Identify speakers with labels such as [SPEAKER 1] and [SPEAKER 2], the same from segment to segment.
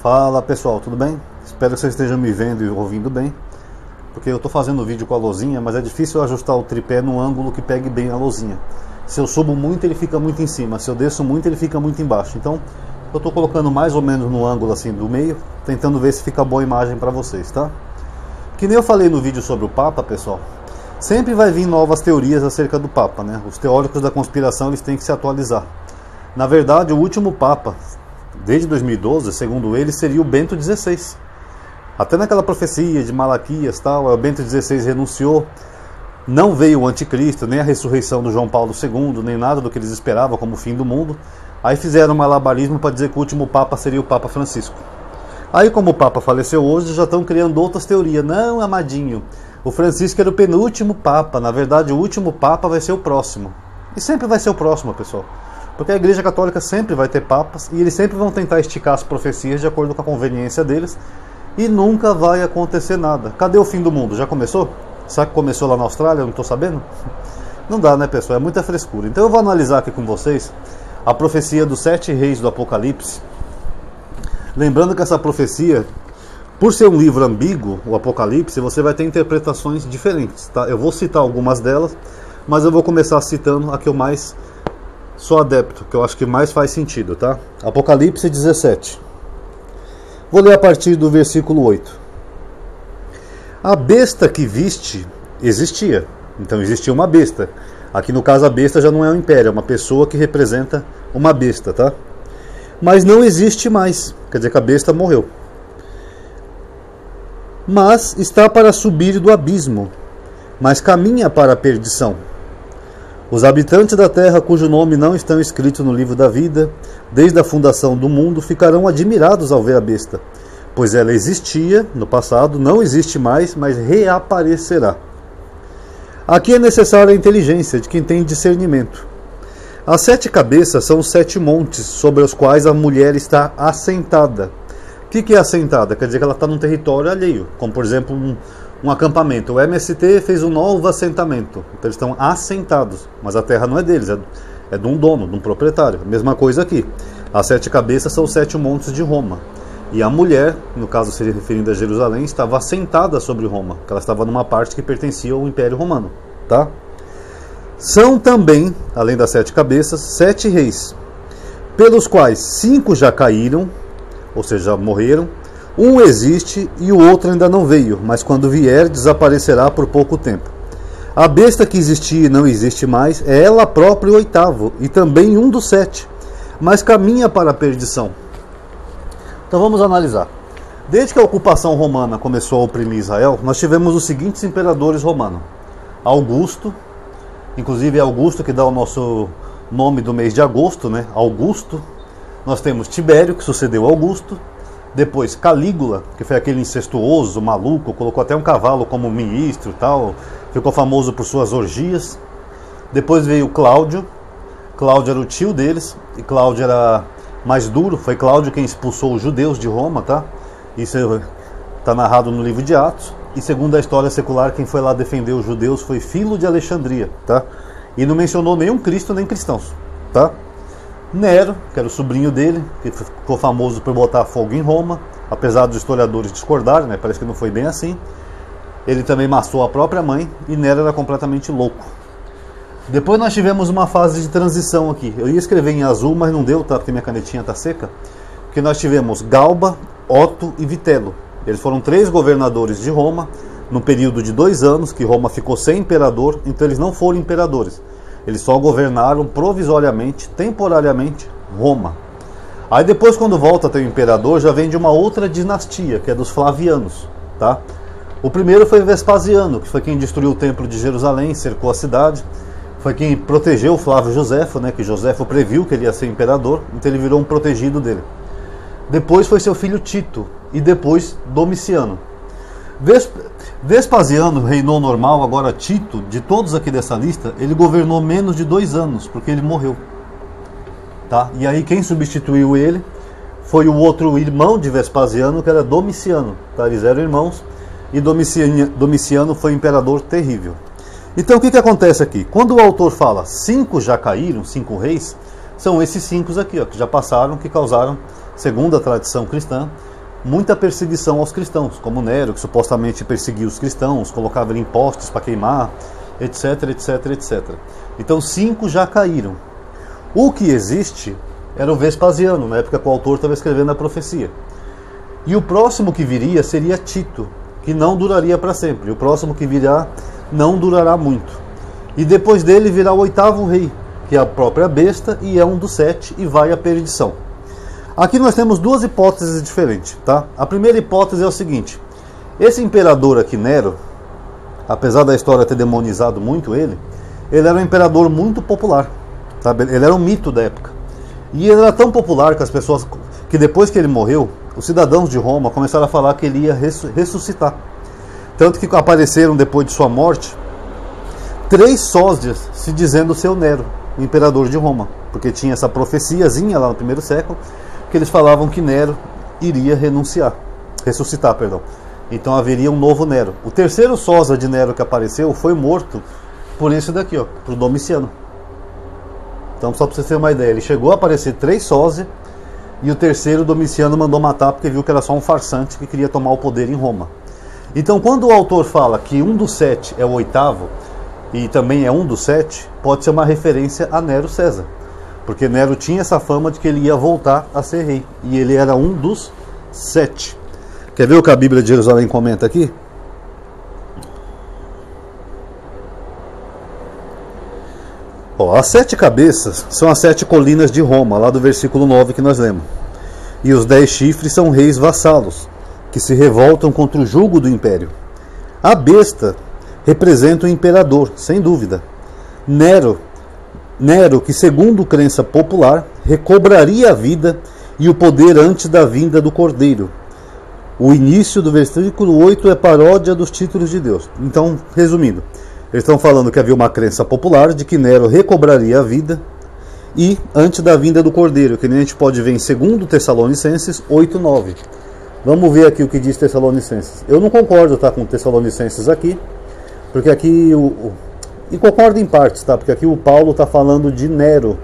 [SPEAKER 1] Fala pessoal, tudo bem? Espero que vocês estejam me vendo e ouvindo bem, porque eu estou fazendo vídeo com a luzinha, mas é difícil ajustar o tripé num ângulo que pegue bem a luzinha. Se eu subo muito ele fica muito em cima, se eu desço muito ele fica muito embaixo. Então eu estou colocando mais ou menos no ângulo assim do meio, tentando ver se fica boa a imagem para vocês, tá? Que nem eu falei no vídeo sobre o Papa, pessoal, sempre vai vir novas teorias acerca do Papa, né? Os teóricos da conspiração eles têm que se atualizar. Na verdade, o último Papa, desde 2012, segundo ele, seria o Bento XVI. Até naquela profecia de Malaquias, tal, o Bento XVI renunciou, não veio o anticristo, nem a ressurreição do João Paulo II, nem nada do que eles esperavam como o fim do mundo. Aí fizeram um malabarismo para dizer que o último Papa seria o Papa Francisco. Aí, como o Papa faleceu hoje, já estão criando outras teorias. Não, amadinho, o Francisco era o penúltimo Papa, na verdade o último Papa vai ser o próximo. E sempre vai ser o próximo, pessoal. Porque a Igreja Católica sempre vai ter papas e eles sempre vão tentar esticar as profecias de acordo com a conveniência deles e nunca vai acontecer nada. Cadê o fim do mundo? Já começou? Será que começou lá na Austrália? Eu não estou sabendo? Não dá, né, pessoal? É muita frescura. Então eu vou analisar aqui com vocês a profecia dos 7 reis do Apocalipse. Lembrando que essa profecia, por ser um livro ambíguo, o Apocalipse, você vai ter interpretações diferentes, tá? Eu vou citar algumas delas, mas eu vou começar citando a que eu mais sou adepto, que eu acho que mais faz sentido, tá? Apocalipse 17. Vou ler a partir do versículo 8. A besta que viste existia. Então existia uma besta. Aqui no caso a besta já não é um império, é uma pessoa que representa uma besta, tá? Mas não existe mais. Quer dizer que a besta morreu. Mas está para subir do abismo, mas caminha para a perdição. Os habitantes da terra cujo nome não estão escritos no livro da vida, desde a fundação do mundo, ficarão admirados ao ver a besta, pois ela existia no passado, não existe mais, mas reaparecerá. Aqui é necessária a inteligência de quem tem discernimento. As 7 cabeças são os 7 montes sobre os quais a mulher está assentada. O que é assentada? Quer dizer que ela está num território alheio, como por exemplo um acampamento. O MST fez um novo assentamento. Então eles estão assentados, mas a terra não é deles, é de um dono, de um proprietário. Mesma coisa aqui. As 7 cabeças são os 7 montes de Roma. E a mulher, no caso se referindo a Jerusalém, estava assentada sobre Roma, porque ela estava numa parte que pertencia ao Império Romano, tá? São também, além das 7 cabeças, 7 reis, pelos quais 5 já caíram, ou seja, morreram. Um existe e o outro ainda não veio, mas quando vier desaparecerá por pouco tempo. A besta que existia e não existe mais é ela própria o 8º e também um dos 7, mas caminha para a perdição. Então vamos analisar. Desde que a ocupação romana começou a oprimir Israel, nós tivemos os seguintes imperadores romanos. Augusto, inclusive é Augusto que dá o nosso nome do mês de agosto, né? Augusto. Nós temos Tibério, que sucedeu Augusto. Depois Calígula, que foi aquele incestuoso, maluco, colocou até um cavalo como ministro e tal, ficou famoso por suas orgias. Depois veio Cláudio. Cláudio era o tio deles, e Cláudio era mais duro, foi Cláudio quem expulsou os judeus de Roma, tá? Isso está narrado no livro de Atos. E segundo a história secular, quem foi lá defender os judeus foi Filo de Alexandria, tá? E não mencionou nenhum Cristo nem cristãos, tá? Nero, que era o sobrinho dele, que ficou famoso por botar fogo em Roma, apesar dos historiadores discordarem, né? Parece que não foi bem assim. Ele também matou a própria mãe e Nero era completamente louco. Depois nós tivemos uma fase de transição aqui. Eu ia escrever em azul, mas não deu, tá? Porque minha canetinha está seca. Porque nós tivemos Galba, Otto e Vitelo. Eles foram 3 governadores de Roma, no período de 2 anos, que Roma ficou sem imperador, então eles não foram imperadores. Eles só governaram provisoriamente, temporariamente, Roma. Aí depois, quando volta a ter o imperador, já vem de uma outra dinastia, que é dos Flavianos, tá? O primeiro foi Vespasiano, que foi quem destruiu o templo de Jerusalém, cercou a cidade. Foi quem protegeu o Flávio Josefo, né? Que Josefo previu que ele ia ser imperador, então ele virou um protegido dele. Depois foi seu filho Tito, e depois Domiciano. Vespasiano reinou normal, agora Tito, de todos aqui dessa lista, ele governou menos de 2 anos, porque ele morreu. Tá? E aí quem substituiu ele foi o outro irmão de Vespasiano, que era Domiciano. Tá? Eles eram irmãos, e Domiciano foi um imperador terrível. Então o que acontece aqui? Quando o autor fala 5 já caíram, 5 reis, são esses 5 aqui, ó, que já passaram, que causaram, segundo a tradição cristã, muita perseguição aos cristãos, como Nero, que supostamente perseguia os cristãos, colocava impostos para queimar, etc, etc, etc. Então 5 já caíram. O que existe era o Vespasiano, na época que o autor estava escrevendo a profecia. E o próximo que viria seria Tito, que não duraria para sempre. O próximo que virá não durará muito. E depois dele virá o 8º rei, que é a própria besta, e é um dos 7 e vai à perdição. Aqui nós temos 2 hipóteses diferentes, tá? A primeira hipótese é o seguinte: esse imperador aqui, Nero, apesar da história ter demonizado muito ele era um imperador muito popular, sabe? Ele era um mito da época. E ele era tão popular que as pessoas, que depois que ele morreu, os cidadãos de Roma começaram a falar que ele ia ressuscitar. Tanto que apareceram depois de sua morte 3 sósias se dizendo ser o Nero, o imperador de Roma, porque tinha essa profeciazinha lá no primeiro século, que eles falavam que Nero iria ressuscitar, perdão. Então haveria um novo Nero. O terceiro sósia de Nero que apareceu foi morto por esse daqui, ó, por Domiciano. Então, só para vocês terem uma ideia, ele chegou a aparecer 3 sósias, e o terceiro Domiciano mandou matar porque viu que era só um farsante que queria tomar o poder em Roma. Então, quando o autor fala que um dos 7 é o 8º, e também é um dos 7, pode ser uma referência a Nero César. Porque Nero tinha essa fama de que ele ia voltar a ser rei. E ele era um dos 7. Quer ver o que a Bíblia de Jerusalém comenta aqui? Ó, as 7 cabeças são as 7 colinas de Roma, lá do versículo 9 que nós lemos. E os 10 chifres são reis vassalos, que se revoltam contra o jugo do império. A besta representa o imperador, sem dúvida. Nero, que segundo crença popular, recobraria a vida e o poder antes da vinda do Cordeiro. O início do versículo 8 é paródia dos títulos de Deus. Então, resumindo, eles estão falando que havia uma crença popular de que Nero recobraria a vida e antes da vinda do Cordeiro, que nem a gente pode ver em 2 Tessalonicenses 8:9. Vamos ver aqui o que diz Tessalonicenses. Eu não concordo, tá, com Tessalonicenses aqui, porque aqui e concordo em partes, tá? Porque aqui o Paulo está falando de Nero.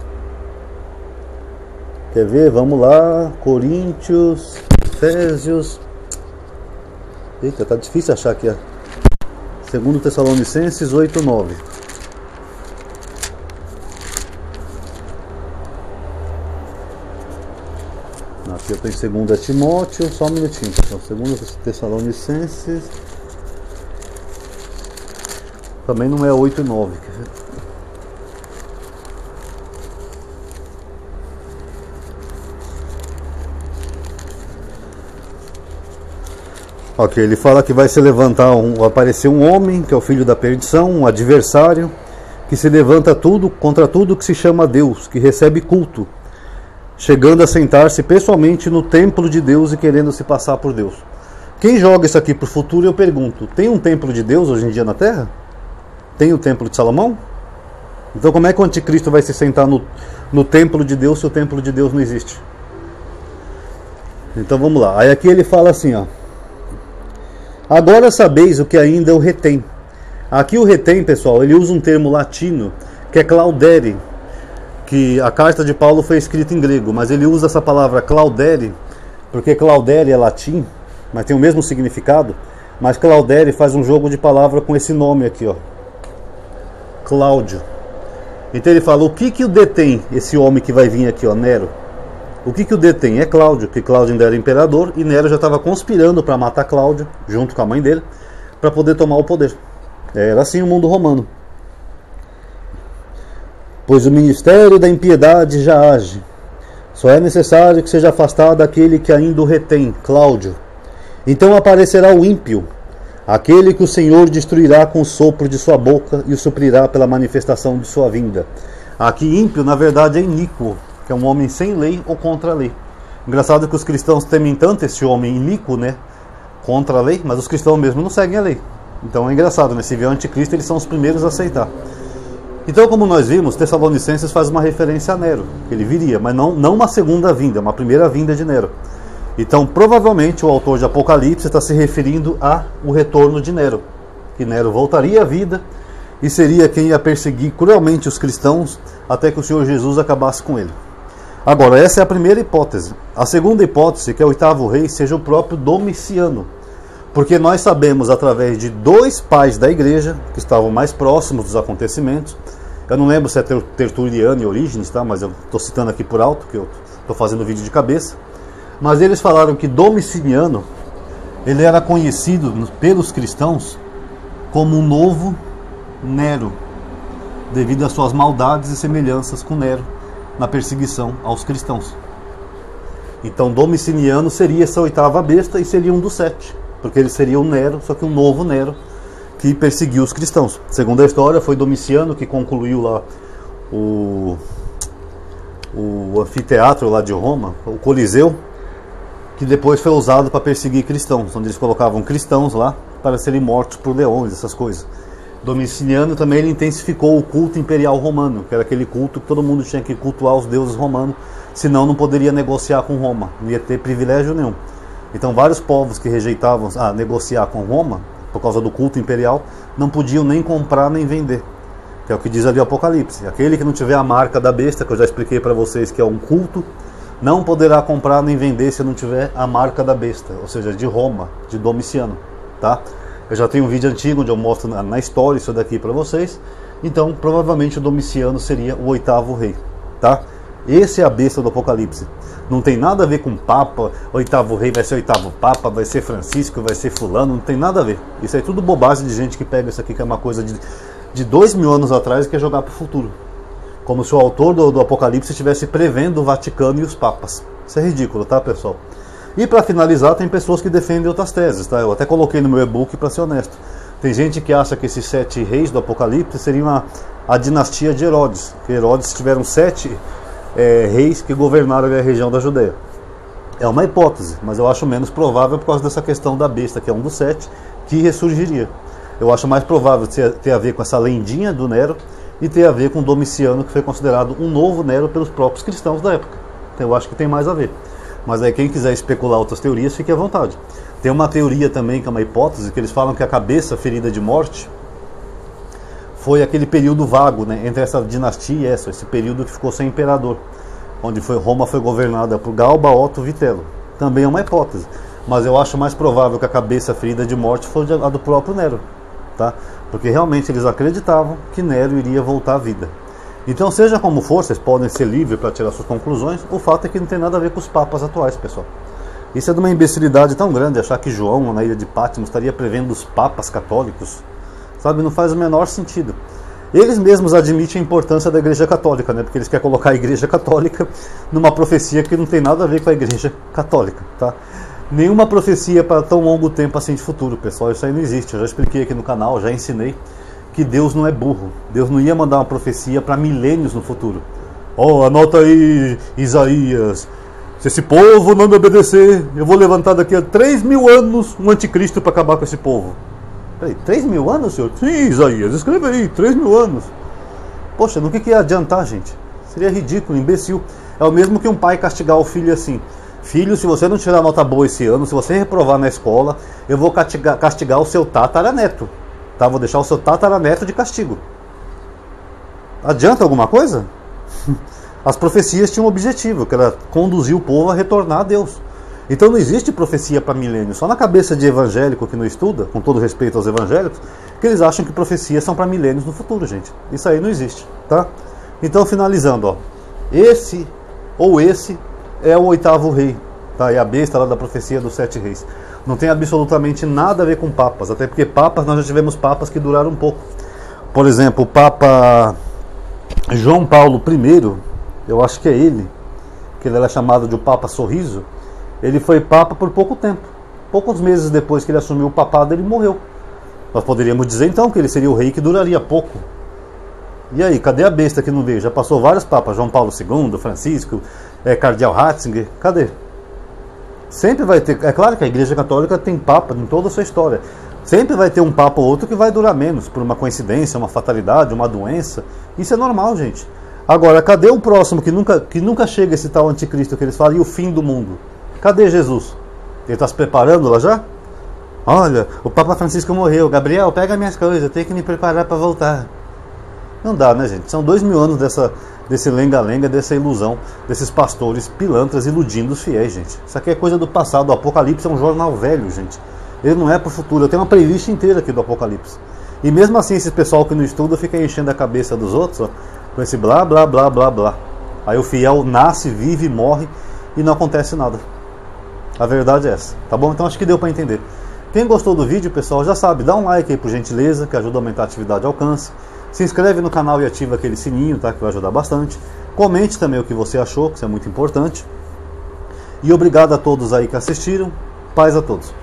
[SPEAKER 1] Quer ver? Vamos lá. Coríntios, Efésios. Eita, tá difícil achar aqui, ó. 2 Tessalonicenses 8:9. Aqui eu estou em 2 Timóteo, só um minutinho, pessoal. 2 Tessalonicenses. Também não é 8 e 9. Ok, ele fala que vai se levantar, aparecer um homem, que é o filho da perdição, um adversário, que se levanta contra tudo que se chama Deus, que recebe culto, chegando a sentar-se pessoalmente no templo de Deus e querendo se passar por Deus. Quem joga isso aqui para o futuro, eu pergunto, tem um templo de Deus hoje em dia na Terra? Tem o templo de Salomão? Então como é que o anticristo vai se sentar no templo de Deus se o templo de Deus não existe? Então vamos lá, aí aqui ele fala assim, ó. Agora sabeis o que ainda o retém. Aqui o retém, pessoal, ele usa um termo latino, que é claudere, que a carta de Paulo foi escrita em grego, mas ele usa essa palavra claudere, porque claudere é latim, mas tem o mesmo significado, mas claudere faz um jogo de palavra com esse nome aqui, ó, Cláudio. Então ele fala, o que o detém, esse homem que vai vir aqui, ó, Nero? O que o detém? É Cláudio, que Cláudio ainda era imperador, e Nero já estava conspirando para matar Cláudio, junto com a mãe dele, para poder tomar o poder. Era assim o mundo romano. Pois o ministério da impiedade já age. Só é necessário que seja afastado aquele que ainda o retém, Cláudio. Então aparecerá o ímpio, aquele que o Senhor destruirá com o sopro de sua boca e o suprirá pela manifestação de sua vinda. Aqui ímpio, na verdade, é iníquo, que é um homem sem lei ou contra a lei. Engraçado que os cristãos temem tanto esse homem iníquo, né, contra a lei, mas os cristãos mesmo não seguem a lei. Então é engraçado, né, se vier o anticristo, eles são os primeiros a aceitar. Então, como nós vimos, Tessalonicenses faz uma referência a Nero, que ele viria, mas não uma segunda vinda, uma primeira vinda de Nero. Então, provavelmente, o autor de Apocalipse está se referindo ao retorno de Nero, que Nero voltaria à vida e seria quem ia perseguir cruelmente os cristãos até que o Senhor Jesus acabasse com ele. Agora, essa é a primeira hipótese. A segunda hipótese, que é o oitavo rei, seja o próprio Domiciano. Porque nós sabemos, através de dois pais da igreja, que estavam mais próximos dos acontecimentos, eu não lembro se é Tertuliano e Orígenes, tá? Mas eu estou citando aqui por alto, que eu estou fazendo vídeo de cabeça. Mas eles falaram que Domiciano, ele era conhecido pelos cristãos como um novo Nero, devido às suas maldades e semelhanças com Nero na perseguição aos cristãos. Então Domiciano seria essa oitava besta e seria um dos 7, porque ele seria um Nero, só que um novo Nero que perseguiu os cristãos. Segundo a história, foi Domiciano que concluiu lá o anfiteatro lá de Roma, o Coliseu, que depois foi usado para perseguir cristãos, onde eles colocavam cristãos lá para serem mortos por leões, essas coisas. Domiciano também ele intensificou o culto imperial romano, que era aquele culto que todo mundo tinha que cultuar os deuses romanos, senão não poderia negociar com Roma, não ia ter privilégio nenhum. Então vários povos que rejeitavam negociar com Roma, por causa do culto imperial, não podiam nem comprar nem vender, que é o que diz ali o Apocalipse. Aquele que não tiver a marca da besta, que eu já expliquei para vocês que é um culto, não poderá comprar nem vender se não tiver a marca da besta, ou seja, de Roma, de Domiciano, tá? Eu já tenho um vídeo antigo onde eu mostro na história isso daqui para vocês. Então, provavelmente o Domiciano seria o oitavo rei, tá? Esse é a besta do Apocalipse. Não tem nada a ver com Papa, oitavo rei vai ser oitavo Papa, vai ser Francisco, vai ser fulano, não tem nada a ver. Isso é tudo bobagem de gente que pega isso aqui, que é uma coisa de 2000 anos atrás e quer jogar para o futuro. Como se o autor do Apocalipse estivesse prevendo o Vaticano e os papas. Isso é ridículo, tá, pessoal? E para finalizar, tem pessoas que defendem outras teses, tá? Eu até coloquei no meu e-book para ser honesto. Tem gente que acha que esses 7 reis do Apocalipse seriam a dinastia de Herodes. Que Herodes tiveram 7 reis que governaram a região da Judeia. É uma hipótese, mas eu acho menos provável por causa dessa questão da besta, que é um dos 7, que ressurgiria. Eu acho mais provável ter a ver com essa lendinha do Nero e ter a ver com Domiciano, que foi considerado um novo Nero pelos próprios cristãos da época. Então eu acho que tem mais a ver. Mas aí quem quiser especular outras teorias, fique à vontade. Tem uma teoria também, que é uma hipótese, que eles falam que a cabeça ferida de morte foi aquele período vago, né, entre essa dinastia e esse período que ficou sem imperador, onde Roma foi governada por Galba, Otto, Vitello. Também é uma hipótese, mas eu acho mais provável que a cabeça ferida de morte fosse a do próprio Nero, tá? Porque realmente eles acreditavam que Nero iria voltar à vida. Então, seja como for, vocês podem ser livres para tirar suas conclusões. O fato é que não tem nada a ver com os papas atuais, pessoal. Isso é de uma imbecilidade tão grande, achar que João, na ilha de Patmos, estaria prevendo os papas católicos. Sabe, não faz o menor sentido. Eles mesmos admitem a importância da Igreja Católica, né? Porque eles querem colocar a Igreja Católica numa profecia que não tem nada a ver com a Igreja Católica, tá? Nenhuma profecia para tão longo tempo assim de futuro, pessoal. Isso aí não existe. Eu já expliquei aqui no canal, já ensinei que Deus não é burro. Deus não ia mandar uma profecia para milênios no futuro. Anota aí, Isaías. Se esse povo não me obedecer, eu vou levantar daqui a 3.000 anos um anticristo para acabar com esse povo. Peraí, 3.000 anos, senhor? Sim, Isaías, escreve aí, 3.000 anos. Poxa, no que ia adiantar, gente? Seria ridículo, imbecil. É o mesmo que um pai castigar o filho assim: filho, se você não tirar nota boa esse ano, se você reprovar na escola, eu vou castigar o seu tataraneto. Tá? Vou deixar o seu tataraneto de castigo. Adianta alguma coisa? As profecias tinham um objetivo, que era conduzir o povo a retornar a Deus. Então não existe profecia para milênio. Só na cabeça de evangélico que não estuda, com todo respeito aos evangélicos, que eles acham que profecias são para milênios no futuro, gente. Isso aí não existe, tá? Então, finalizando, ó, esse é o oitavo rei, tá? É a besta lá da profecia dos 7 reis. Não tem absolutamente nada a ver com papas, até porque papas, nós já tivemos papas que duraram um pouco. Por exemplo, o Papa João Paulo I, eu acho que é ele, que ele era chamado de o Papa Sorriso. Ele foi papa por pouco tempo. Poucos meses depois que ele assumiu o papado, ele morreu. Nós poderíamos dizer então que ele seria o rei que duraria pouco. E aí, cadê a besta que não veio? Já passou vários papas, João Paulo II, Francisco, Cardeal Ratzinger, cadê? Sempre vai ter, é claro que a Igreja Católica tem papa em toda a sua história. Sempre vai ter um papa ou outro que vai durar menos, por uma coincidência, uma fatalidade, uma doença. Isso é normal, gente. Agora, cadê o próximo que nunca chega esse tal anticristo que eles falam, e o fim do mundo? Cadê Jesus? Ele está se preparando lá já? Olha, o Papa Francisco morreu. Gabriel, pega minhas coisas, eu tenho que me preparar para voltar. Não dá, né, gente? São 2000 anos desse lenga-lenga, dessa ilusão, desses pastores pilantras iludindo os fiéis, gente. Isso aqui é coisa do passado. O Apocalipse é um jornal velho, gente. Ele não é pro futuro. Eu tenho uma playlist inteira aqui do Apocalipse. E mesmo assim, esse pessoal que não estuda fica enchendo a cabeça dos outros, ó, com esse blá, blá, blá, blá, blá. Aí o fiel nasce, vive, morre e não acontece nada. A verdade é essa, tá bom? Então acho que deu para entender. Quem gostou do vídeo, pessoal, já sabe, dá um like aí por gentileza, que ajuda a aumentar a atividade e alcance. Se inscreve no canal e ativa aquele sininho, tá? Que vai ajudar bastante. Comente também o que você achou, que isso é muito importante. E obrigado a todos aí que assistiram. Paz a todos.